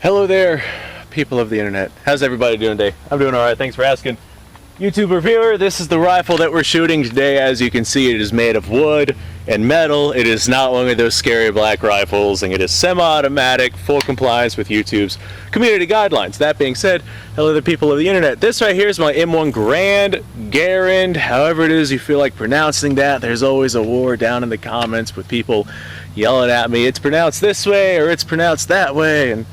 Hello there, people of the internet. How's everybody doing today? I'm doing alright, thanks for asking. YouTube reviewer, this is the rifle that we're shooting today. As you can see, it is made of wood and metal. It is not one of those scary black rifles, and it is semi-automatic, full compliance with YouTube's community guidelines. That being said, hello the people of the internet. This right here is my M1 Grand Garand, however it is you feel like pronouncing that. There's always a war down in the comments with people yelling at me, it's pronounced this way or it's pronounced that way. And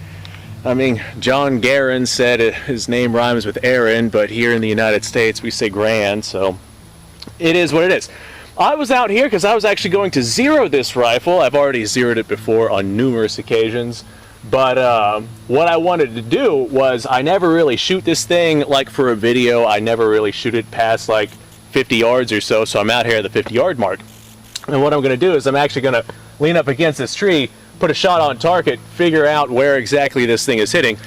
I mean, John Garand said his name rhymes with Aaron, but here in the United States we say Grand, so it is what it is. I was out here because I was actually going to zero this rifle. I've already zeroed it before on numerous occasions, but what I wanted to do was I never really shoot this thing like for a video. I never really shoot it past like 50 yards or so, so I'm out here at the 50-yard mark. And what I'm going to do is I'm actually going to lean up against this tree, put a shot on target, figure out where exactly this thing is hitting,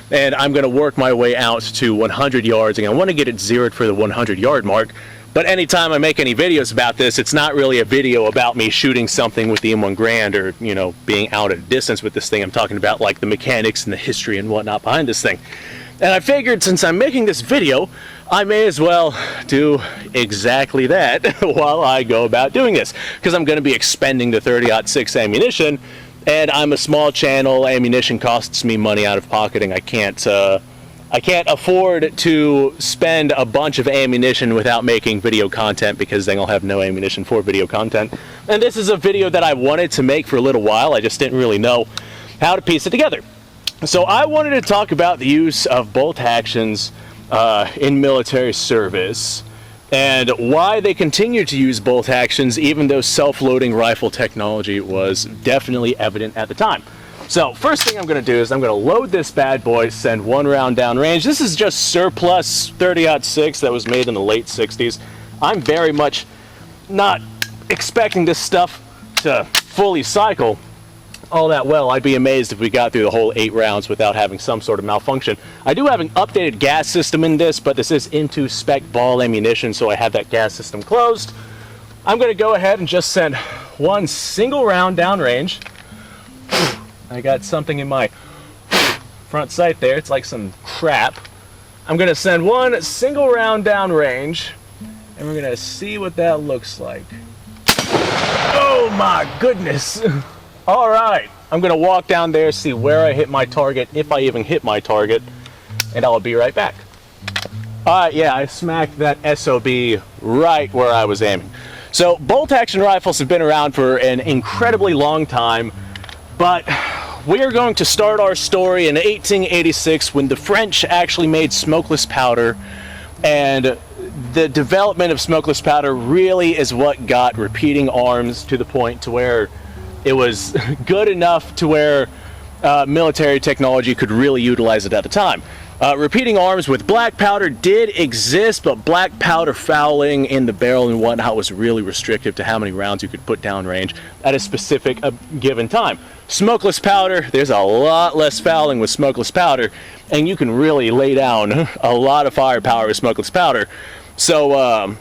and I'm going to work my way out to 100 yards, and I want to get it zeroed for the 100-yard mark. But anytime I make any videos about this, it's not really a video about me shooting something with the M1 Grand or, you know, being out at a distance with this thing. I'm talking about like the mechanics and the history and whatnot behind this thing. And I figured since I'm making this video, I may as well do exactly that while I go about doing this, because I'm going to be expending the 30-06 ammunition, and I'm a small channel. Ammunition costs me money out of pocket, and I can't afford to spend a bunch of ammunition without making video content, because then I'll have no ammunition for video content. And this is a video that I wanted to make for a little while. I just didn't really know how to piece it together. So I wanted to talk about the use of bolt actions in military service, and why they continue to use bolt actions even though self-loading rifle technology was definitely evident at the time. So first thing I'm going to do is I'm going to load this bad boy, send one round downrange. This is just surplus 30-06 that was made in the late 60s. I'm very much not expecting this stuff to fully cycle all that well. I'd be amazed if we got through the whole 8 rounds without having some sort of malfunction. I do have an updated gas system in this, but this is into spec ball ammunition, so I have that gas system closed. I'm going to go ahead and just send one single round downrange. I got something in my front sight there. It's like some crap. I'm going to send one single round downrange, and we're going to see what that looks like. Oh my goodness! All right, I'm going to walk down there, see where I hit my target, if I even hit my target, and I'll be right back. All right, yeah, I smacked that SOB right where I was aiming. So bolt action rifles have been around for an incredibly long time, but we are going to start our story in 1886 when the French actually made smokeless powder, and the development of smokeless powder really is what got repeating arms to the point to where it was good enough to where military technology could really utilize it at the time. Repeating arms with black powder did exist, but black powder fouling in the barrel and whatnot was really restrictive to how many rounds you could put downrange at a specific given time. Smokeless powder, there's a lot less fouling with smokeless powder, and you can really lay down a lot of firepower with smokeless powder. So,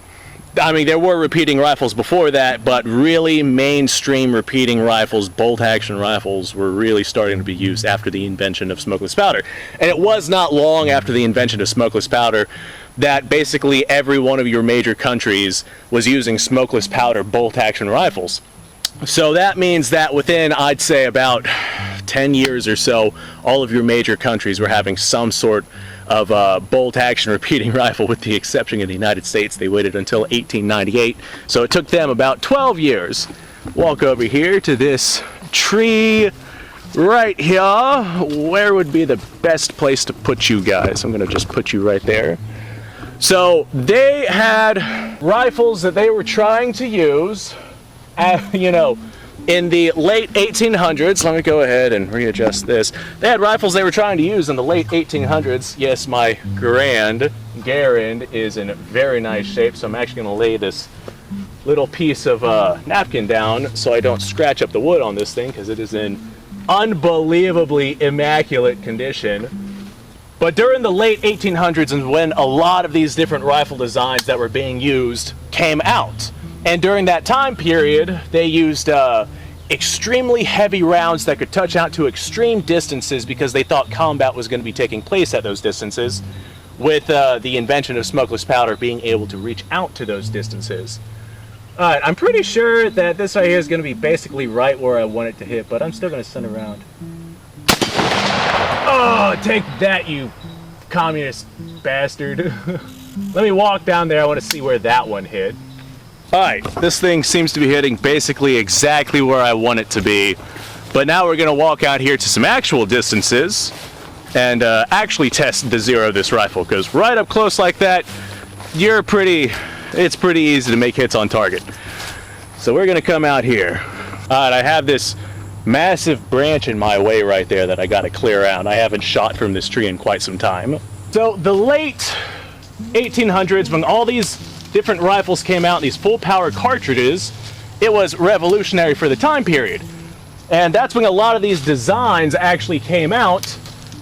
I mean, there were repeating rifles before that, but really mainstream repeating rifles, bolt action rifles, were really starting to be used after the invention of smokeless powder. And it was not long after the invention of smokeless powder that basically every one of your major countries was using smokeless powder bolt action rifles. So that means that within, I'd say, about 10 years or so, all of your major countries were having some sort of bolt action repeating rifle, with the exception of the United States. They waited until 1898, so it took them about 12 years. Walk over here to this tree right here. Where would be the best place to put you guys? I'm gonna just put you right there. So they had rifles that they were trying to use, you know, in the late 1800s. Let me go ahead and readjust this. They had rifles they were trying to use in the late 1800s. Yes, my Garand is in very nice shape, so I'm actually going to lay this little piece of napkin down so I don't scratch up the wood on this thing, because it is in unbelievably immaculate condition. But during the late 1800s and when a lot of these different rifle designs that were being used came out, and during that time period they used extremely heavy rounds that could touch out to extreme distances because they thought combat was going to be taking place at those distances, with the invention of smokeless powder being able to reach out to those distances. Alright, I'm pretty sure that this right here is going to be basically right where I want it to hit, but I'm still going to send it around. Oh, take that, you communist bastard. Let me walk down there. I want to see where that one hit. Alright, this thing seems to be hitting basically exactly where I want it to be. But now we're going to walk out here to some actual distances and actually test the zero of this rifle, because right up close like that, it's pretty easy to make hits on target. So we're going to come out here. Alright, I have this massive branch in my way right there that I got to clear out. I haven't shot from this tree in quite some time. So the late 1800s, when all these different rifles came out, these full power cartridges, it was revolutionary for the time period. And that's when a lot of these designs actually came out,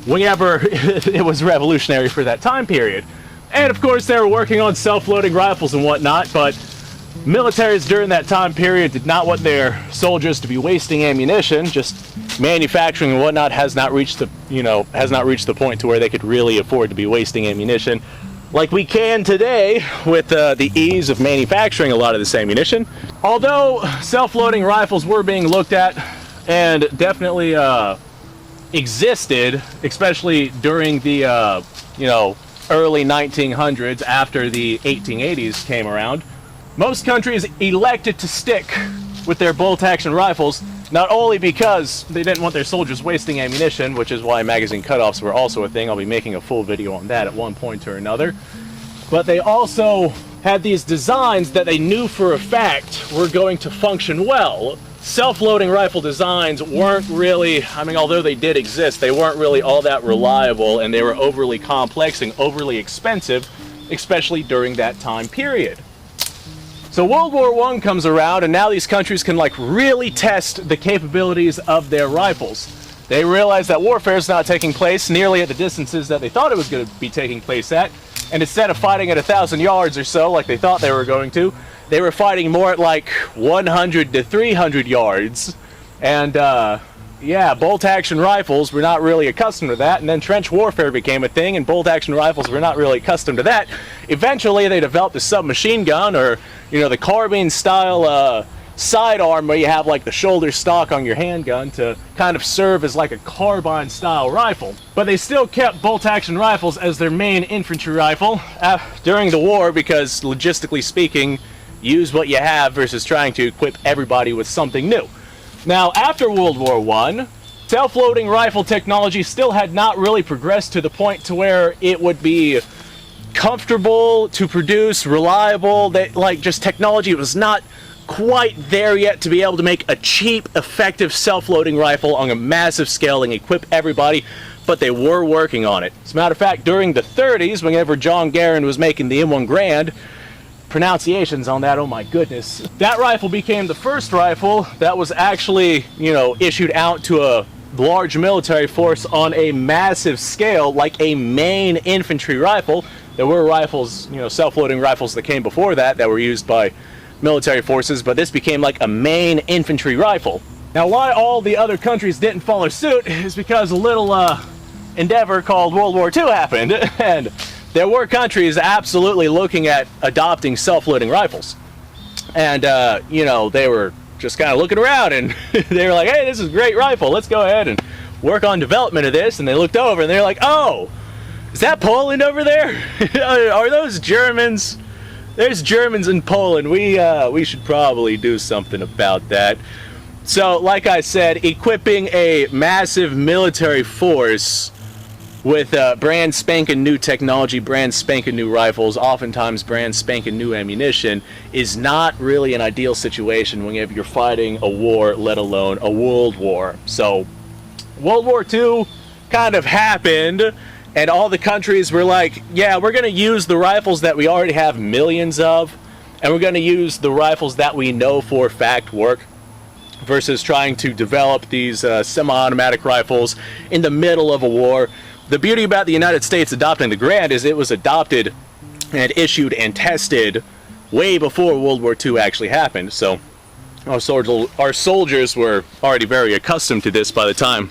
whenever it was revolutionary for that time period. And of course they were working on self-loading rifles and whatnot, but militaries during that time period did not want their soldiers to be wasting ammunition. Just manufacturing and whatnot has not reached the point to where they could really afford to be wasting ammunition like we can today with the ease of manufacturing a lot of this ammunition. Although self-loading rifles were being looked at and definitely existed, especially during the early 1900s after the 1880s came around, most countries elected to stick with their bolt-action rifles, not only because they didn't want their soldiers wasting ammunition, which is why magazine cutoffs were also a thing. I'll be making a full video on that at one point or another. But they also had these designs that they knew for a fact were going to function well. Self-loading rifle designs weren't really, I mean, although they did exist, they weren't really all that reliable, and they were overly complex and overly expensive, especially during that time period. So World War I comes around, and now these countries can really test the capabilities of their rifles. They realize that warfare is not taking place nearly at the distances that they thought it was going to be taking place at, and instead of fighting at 1,000 yards or so like they thought they were going to, they were fighting more at 100 to 300 yards. And yeah, bolt-action rifles were not really accustomed to that, and then trench warfare became a thing, and bolt-action rifles were not really accustomed to that. Eventually they developed a submachine gun, or the carbine style sidearm, where you have the shoulder stock on your handgun to kind of serve as a carbine style rifle. But they still kept bolt-action rifles as their main infantry rifle during the war, because logistically speaking, use what you have versus trying to equip everybody with something new. Now, after World War I, self-loading rifle technology still had not really progressed to the point to where it would be comfortable to produce, reliable. Just technology was not quite there yet to be able to make a cheap, effective self-loading rifle on a massive scale and equip everybody, but they were working on it. As a matter of fact, during the 30s, whenever John Garand was making the M1 Grand, pronunciations on that, oh my goodness, that rifle became the first rifle that was actually, issued out to a large military force on a massive scale, like a main infantry rifle. There were rifles, self-loading rifles that came before that were used by military forces, but this became like a main infantry rifle. Now, why all the other countries didn't follow suit is because a little endeavor called World War II happened, and there were countries absolutely looking at adopting self-loading rifles. And, they were just kind of looking around, and they were like, hey, this is a great rifle, let's go ahead and work on development of this. And they looked over and they're like, oh, is that Poland over there? Are those Germans? There's Germans in Poland. We should probably do something about that. So, like I said, equipping a massive military force with brand spanking new technology, brand spanking new rifles, oftentimes brand spanking new ammunition, is not really an ideal situation whenever you're fighting a war, let alone a world war. So World War II kind of happened, and all the countries were like, yeah, we're going to use the rifles that we already have millions of, and we're going to use the rifles that we know for a fact work, versus trying to develop these semi-automatic rifles in the middle of a war. The beauty about the United States adopting the Grand is it was adopted and issued and tested way before World War II actually happened. So Our soldiers were already very accustomed to this by the time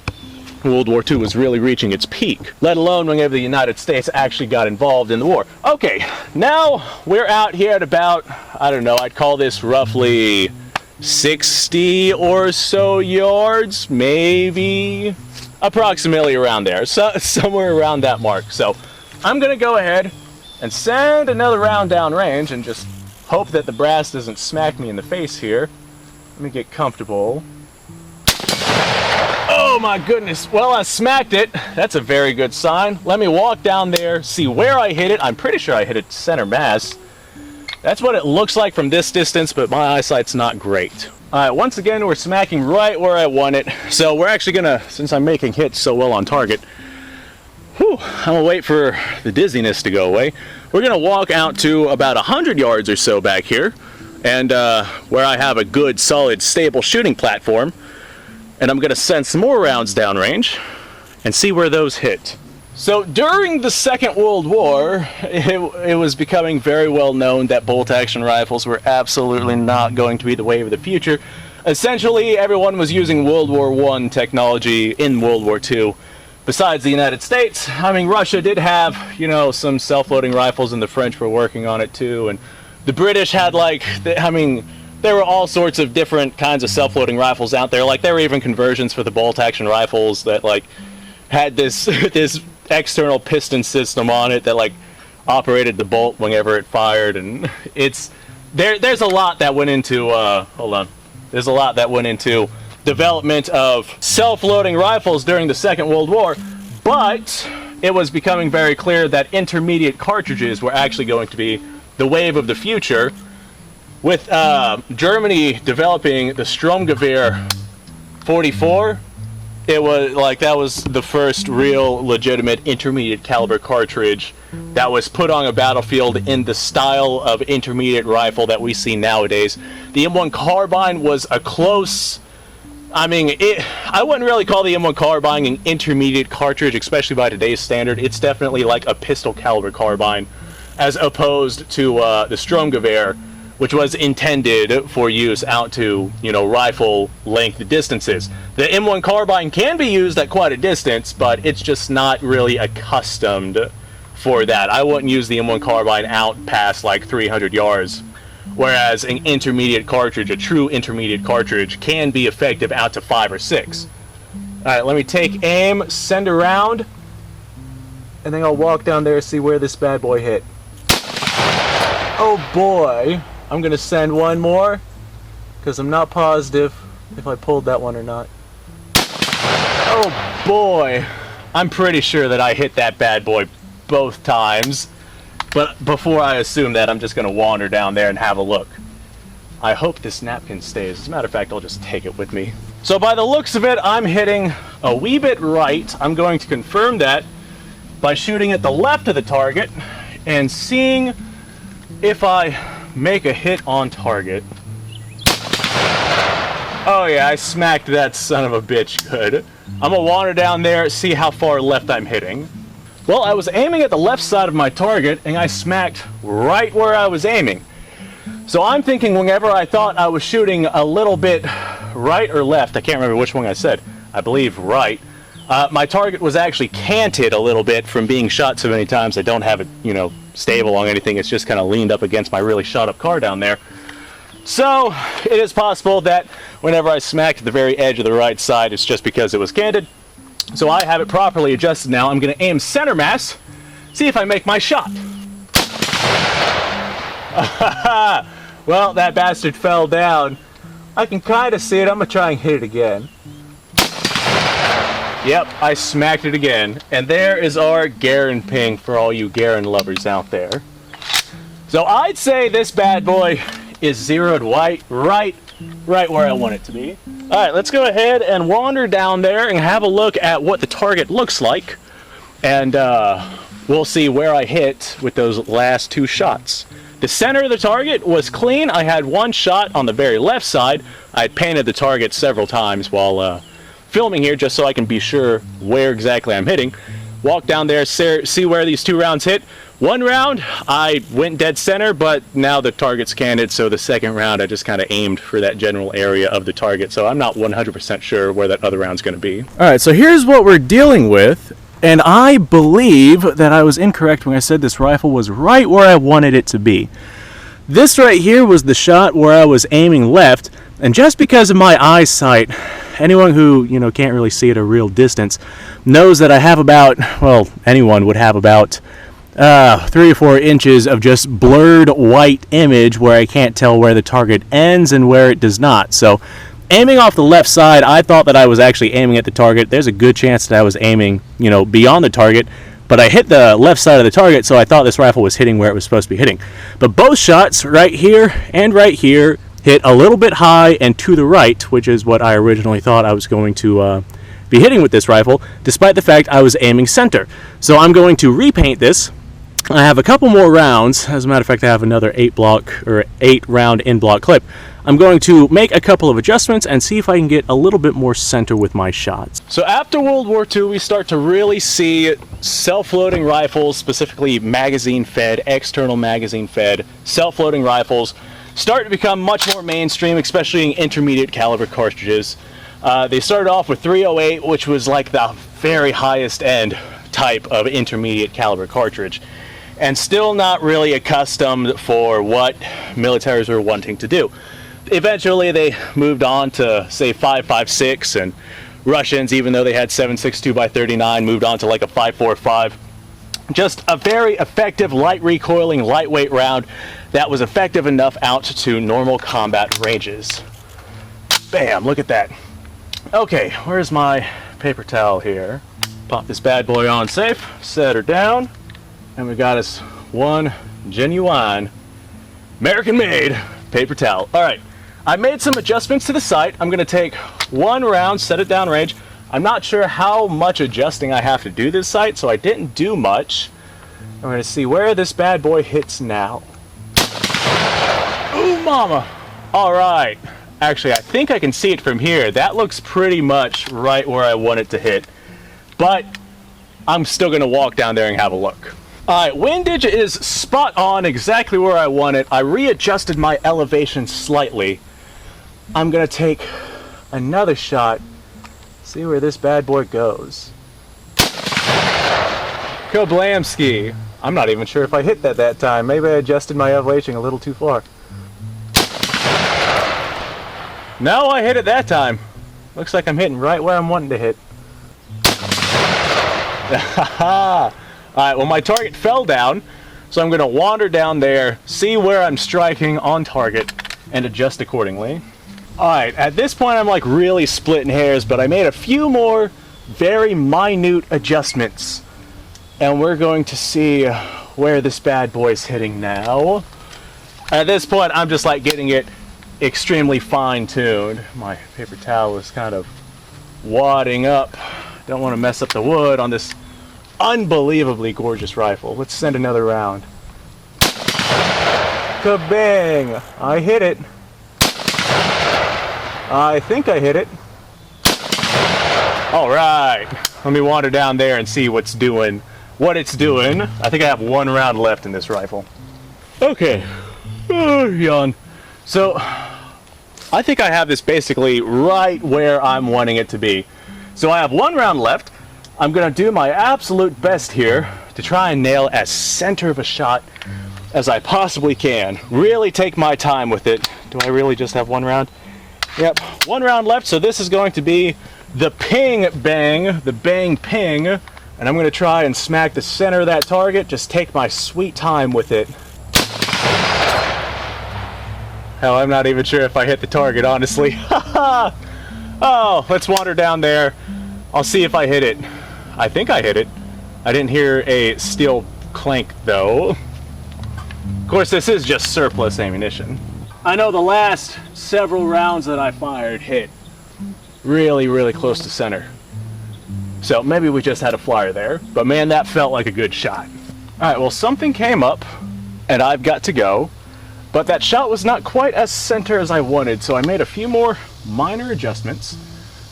World War II was really reaching its peak, let alone whenever the United States actually got involved in the war. Okay, now we're out here at about, I don't know, I'd call this roughly 60 or so yards, maybe approximately around there, so somewhere around that mark. So I'm gonna go ahead and send another round downrange and just hope that the brass doesn't smack me in the face here. Let me get comfortable. Oh my goodness, well, I smacked it. That's a very good sign. Let me walk down there, see where I hit it. I'm pretty sure I hit it center mass. That's what it looks like from this distance, but my eyesight's not great. All right, once again, we're smacking right where I want it. So we're actually gonna, since I'm making hits so well on target, I'm gonna wait for the dizziness to go away. We're gonna walk out to about 100 yards or so back here, and where I have a good, solid, stable shooting platform. And I'm gonna send some more rounds downrange and see where those hit. So during the Second World War, it was becoming very well known that bolt-action rifles were absolutely not going to be the wave of the future. Essentially, everyone was using World War I technology in World War II. Besides the United States, I mean, Russia did have, you know, some self-loading rifles, and the French were working on it too. And the British had, like, I mean, there were all sorts of different kinds of self-loading rifles out there. Like, there were even conversions for the bolt-action rifles that, like, had this this external piston system on it that, like, operated the bolt whenever it fired. And it's there's a lot that went into there's a lot that went into development of self-loading rifles during the Second World War. But it was becoming very clear that intermediate cartridges were actually going to be the wave of the future, with Germany developing the Sturmgewehr 44. It was like, that was the first real legitimate intermediate caliber cartridge that was put on a battlefield in the style of intermediate rifle that we see nowadays. The M1 carbine was a close, I mean, I wouldn't really call the M1 carbine an intermediate cartridge, especially by today's standard. It's definitely like a pistol caliber carbine, as opposed to the Sturmgewehr, which was intended for use out to, you know, rifle length distances. The M1 carbine can be used at quite a distance, but it's just not really accustomed for that. I wouldn't use the M1 carbine out past like 300 yards, whereas an intermediate cartridge, a true intermediate cartridge, can be effective out to 5 or 6. All right, let me take aim, send around, and then I'll walk down there and see where this bad boy hit. Oh boy. I'm gonna send one more, because I'm not positive if I pulled that one or not. Oh boy, I'm pretty sure that I hit that bad boy both times, but before I assume that, I'm just gonna wander down there and have a look. I hope this napkin stays. As a matter of fact, I'll just take it with me. So by the looks of it, I'm hitting a wee bit right. I'm going to confirm that by shooting at the left of the target and seeing if I make a hit on target. Oh yeah, I smacked that son of a bitch good. I'm gonna wander down there, see how far left I'm hitting. Well, I was aiming at the left side of my target, and I smacked right where I was aiming. So I'm thinking whenever I thought I was shooting a little bit right or left, I can't remember which one I said, I believe right, my target was actually canted a little bit from being shot so many times. I don't have it, you know, stable on anything. It's just kind of leaned up against my really shot up car down there. So it is possible that whenever I smacked the very edge of the right side, it's just because it was canted. So I have it properly adjusted now. I'm going to aim center mass, see if I make my shot. Well, that bastard fell down. I can kind of see it. I'm going to try and hit it again. Yep, I smacked it again. And there is our Garen ping for all you Garen lovers out there. So I'd say this bad boy is zeroed right where I want it to be. Alright, let's go ahead and wander down there and have a look at what the target looks like. And we'll see where I hit with those last two shots. The center of the target was clean. I had one shot on the very left side. I had painted the target several times while filming here, just so I can be sure where exactly I'm hitting. walk down there, see where these 2 rounds hit. 1 round, I went dead center, but now the target's candid, so the 2nd round I just kind of aimed for that general area of the target, so I'm not 100% sure where that other round's going to be. Alright, so here's what we're dealing with, and I believe that I was incorrect when I said this rifle was right where I wanted it to be. This right here was the shot where I was aiming left, and just because of my eyesight, anyone who, you know, can't really see at a real distance knows that I have about, well, anyone would have about 3 or 4 inches of just blurred white image where I can't tell where the target ends and where it does not. So aiming off the left side, I thought that I was actually aiming at the target. There's a good chance that I was aiming, you know, beyond the target, but I hit the left side of the target, so I thought this rifle was hitting where it was supposed to be hitting. But both shots, right here and right here, hit a little bit high and to the right, which is what I originally thought I was going to be hitting with this rifle, despite the fact I was aiming center. So I'm going to repaint this. I have a couple more rounds. As a matter of fact, I have another 8 round in block clip. I'm going to make a couple of adjustments and see if I can get a little bit more center with my shots. So after World War II, we start to really see self-loading rifles, specifically magazine-fed, external magazine-fed, self-loading rifles, start to become much more mainstream, especially in intermediate caliber cartridges. They started off with .308, which was like the very highest end type of intermediate caliber cartridge, and still not really accustomed for what militaries were wanting to do. Eventually they moved on to say 5.56, and Russians, even though they had 7.62 by 39, moved on to like a 5.45. Just a very effective light recoiling, lightweight round that was effective enough out to normal combat ranges. Bam, look at that. Okay, where's my paper towel here? Pop this bad boy on safe, set her down, and we got us one genuine American-made paper towel. All right, I made some adjustments to the sight. I'm gonna take 1 round, set it down range. I'm not sure how much adjusting I have to do this sight, so I didn't do much. I'm gonna see where this bad boy hits now. Ooh, mama. All right, actually, I think I can see it from here. That looks pretty much right where I want it to hit, but I'm still gonna walk down there and have a look. All right, windage is spot on, exactly where I want it. I readjusted my elevation slightly. I'm gonna take another shot, see where this bad boy goes. Kablamski. I'm not even sure if I hit that time. Maybe I adjusted my elevation a little too far. No, I hit it that time. Looks like I'm hitting right where I'm wanting to hit. Alright, well my target fell down, so I'm going to wander down there, see where I'm striking on target, and adjust accordingly. Alright, at this point I'm like really splitting hairs, but I made a few more very minute adjustments. And we're going to see where this bad boy's hitting now. At this point I'm just like getting it extremely fine-tuned. My paper towel is kind of wadding up. Don't want to mess up the wood on this unbelievably gorgeous rifle. Let's send another round. Kabang! I hit it. I think I hit it. Alright. Let me wander down there and see what it's doing. I think I have 1 round left in this rifle. Okay. Oh, yawn. So, I think I have this basically right where I'm wanting it to be. So I have 1 round left. I'm going to do my absolute best here to try and nail as center of a shot as I possibly can. Really take my time with it. Do I really just have 1 round? Yep, 1 round left, so this is going to be the ping bang, the bang ping, and I'm going to try and smack the center of that target, just take my sweet time with it. Hell, I'm not even sure if I hit the target, honestly. Oh, let's wander down there. I'll see if I hit it. I think I hit it. I didn't hear a steel clank, though. Of course, this is just surplus ammunition. I know the last several rounds that I fired hit really, really close to center. So maybe we just had a flyer there, but man, that felt like a good shot. All right, well, something came up and I've got to go, but that shot was not quite as center as I wanted, so I made a few more minor adjustments.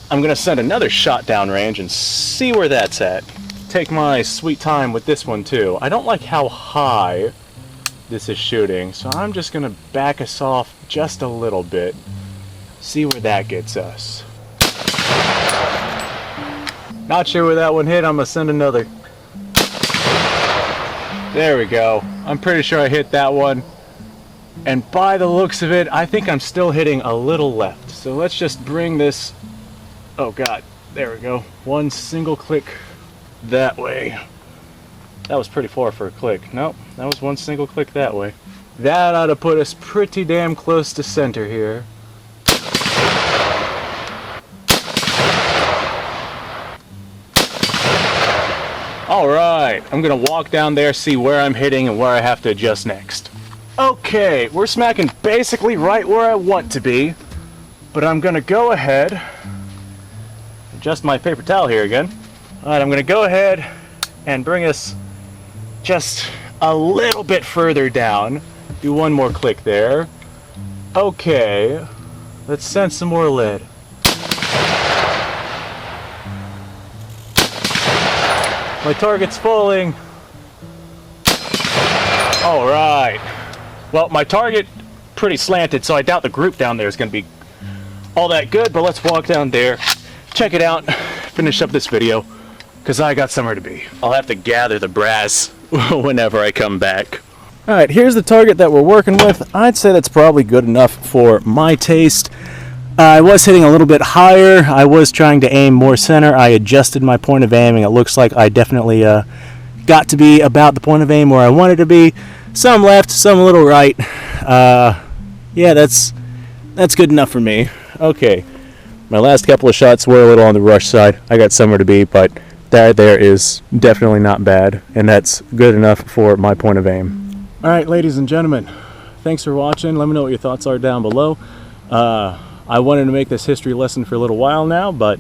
I'm gonna send another shot down range and see where that's at. take my sweet time with this one too. I don't like how high this is shooting, so I'm just gonna back us off just a little bit. See where that gets us. Not sure where that one hit. I'm gonna send another. There we go. I'm pretty sure I hit that one. And by the looks of it, I think I'm still hitting a little left. So let's just bring this, oh God, there we go. One single click that way. That was pretty far for a click. Nope, that was one single click that way. That ought to put us pretty damn close to center here. Alright, I'm gonna walk down there, see where I'm hitting and where I have to adjust next. Okay, we're smacking basically right where I want to be, but I'm gonna go ahead, adjust my paper towel here again. Alright, I'm gonna go ahead and bring us just a little bit further down. Do one more click there. Okay, let's send some more lead. My target's falling. All right. Well, my target pretty slanted, so I doubt the group down there is going to be all that good, but let's walk down there, check it out, finish up this video, because I got somewhere to be. I'll have to gather the brass whenever I come back. All right, here's the target that we're working with. I'd say that's probably good enough for my taste. I was hitting a little bit higher. I was trying to aim more center. I adjusted my point of aiming. It looks like I definitely got to be about the point of aim where I wanted to be. Some left, some a little right. Yeah, that's good enough for me. Okay, my last couple of shots were a little on the rush side. I got somewhere to be, but that there is definitely not bad, and that's good enough for my point of aim. All right, ladies and gentlemen, thanks for watching. Let me know what your thoughts are down below. I wanted to make this history lesson for a little while now, but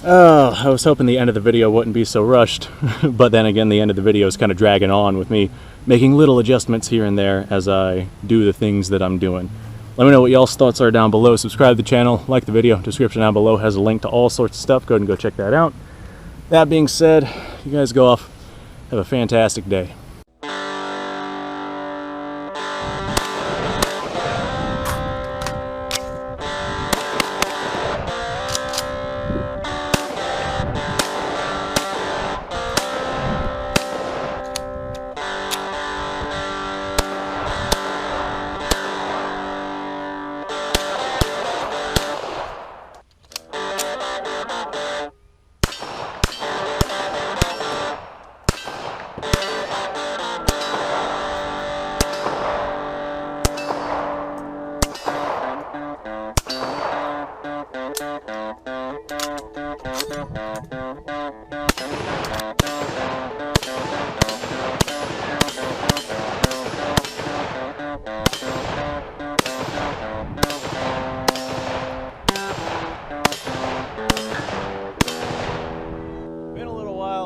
I was hoping the end of the video wouldn't be so rushed. But then again, the end of the video is kind of dragging on with me making little adjustments here and there as I do the things that I'm doing. Let me know what y'all's thoughts are down below. Subscribe to the channel, like the video. Description down below has a link to all sorts of stuff. Go ahead and go check that out. That being said, you guys go off. Have a fantastic day.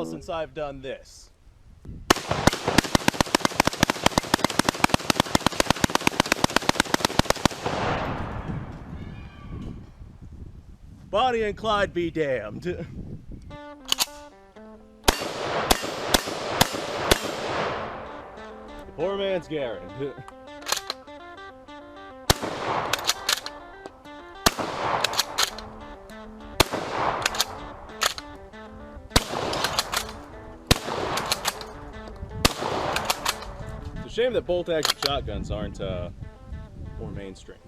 Since I've done this. Bonnie and Clyde be damned. Poor man's Garrett. Shame that bolt action shotguns aren't more mainstream.